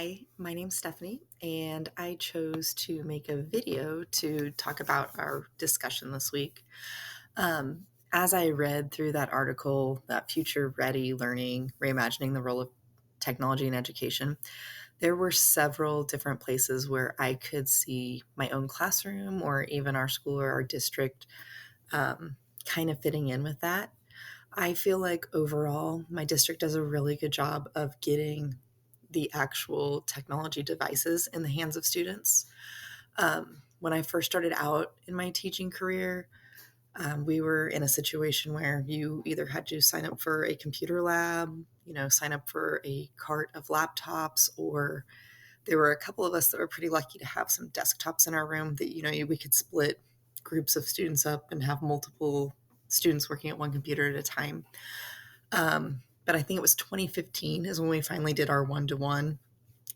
Hi, my name's Stephanie, and I chose to make a video to talk about our discussion this week. As I read through that article, that Future Ready Learning, Reimagining the Role of Technology in Education, there were several different places where I could see my own classroom or even our school or our district kind of fitting in with that. I feel like overall, my district does a really good job of getting the actual technology devices in the hands of students. When I first started out in my teaching career, we were in a situation where you either had to sign up for a computer lab, sign up for a cart of laptops, or there were a couple of us that were pretty lucky to have some desktops in our room that, we could split groups of students up and have multiple students working at one computer at a time. But I think it was 2015 is when we finally did our one-to-one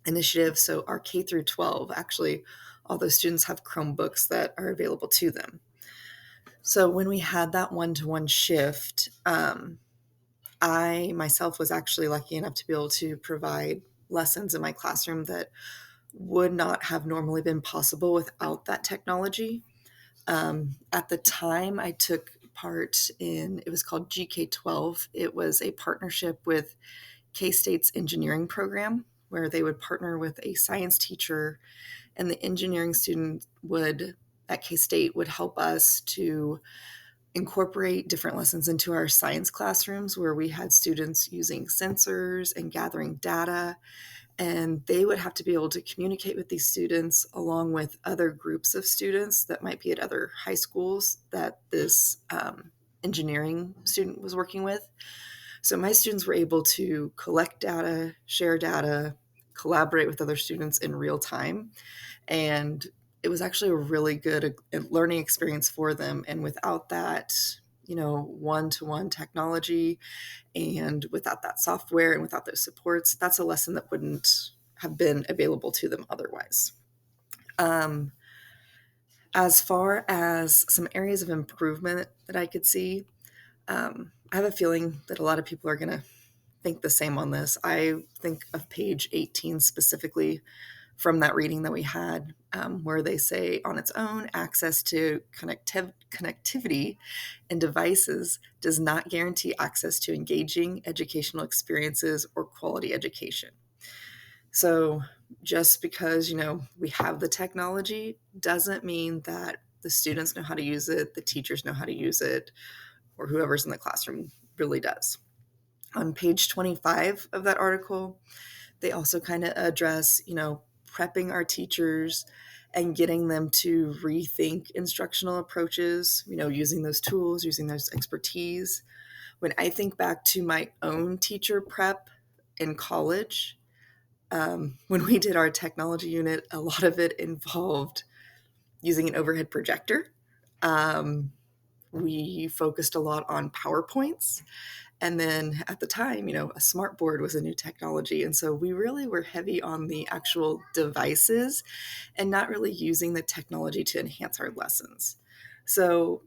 initiative. So our K through 12, actually, all those students have Chromebooks that are available to them. So when we had that one-to-one shift, I myself was actually lucky enough to be able to provide lessons in my classroom that would not have normally been possible without that technology. At the time, I took part in, it was called GK12. It was a partnership with K-State's engineering program where they would partner with a science teacher, and the engineering student would at K-State would help us to incorporate different lessons into our science classrooms where we had students using sensors and gathering data, and they would have to be able to communicate with these students along with other groups of students that might be at other high schools that this engineering student was working with. So my students were able to collect data, share data, collaborate with other students in real time. And it was actually a really good learning experience for them. And without that, one-to-one technology and without that software and without those supports, that's a lesson that wouldn't have been available to them otherwise. As far as some areas of improvement that I could see, I have a feeling that a lot of people are going to think the same on this. I think of page 18 specifically from that reading that we had, where they say on its own, access to connectivity and devices does not guarantee access to engaging educational experiences or quality education. So just because, we have the technology doesn't mean that the students know how to use it, the teachers know how to use it, or whoever's in the classroom really does. On page 25 of that article, they also kind of address, prepping our teachers and getting them to rethink instructional approaches, using those tools, using those expertise. When I think back to my own teacher prep in college, when we did our technology unit, a lot of it involved using an overhead projector. We focused a lot on PowerPoints. And then at the time, a smart board was a new technology. And so we really were heavy on the actual devices and not really using the technology to enhance our lessons. So,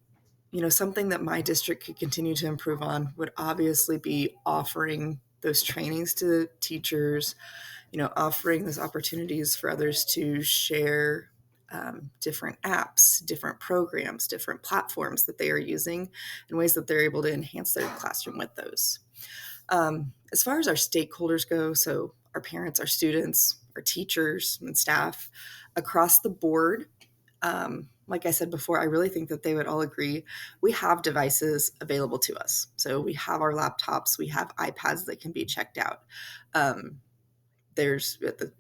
something that my district could continue to improve on would obviously be offering those trainings to teachers, offering those opportunities for others to share different apps, different programs, different platforms that they are using, and ways that they're able to enhance their classroom with those. As far as our stakeholders go, so our parents, our students, our teachers, and staff across the board, like I said before, I really think that they would all agree we have devices available to us. So we have our laptops, we have iPads that can be checked out. There's the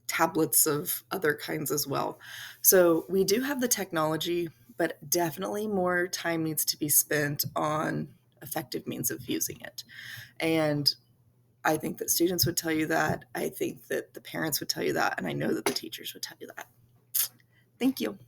tablets of other kinds as well. So we do have the technology, but definitely more time needs to be spent on effective means of using it. And I think that students would tell you that. I think that the parents would tell you that. And I know that the teachers would tell you that. Thank you.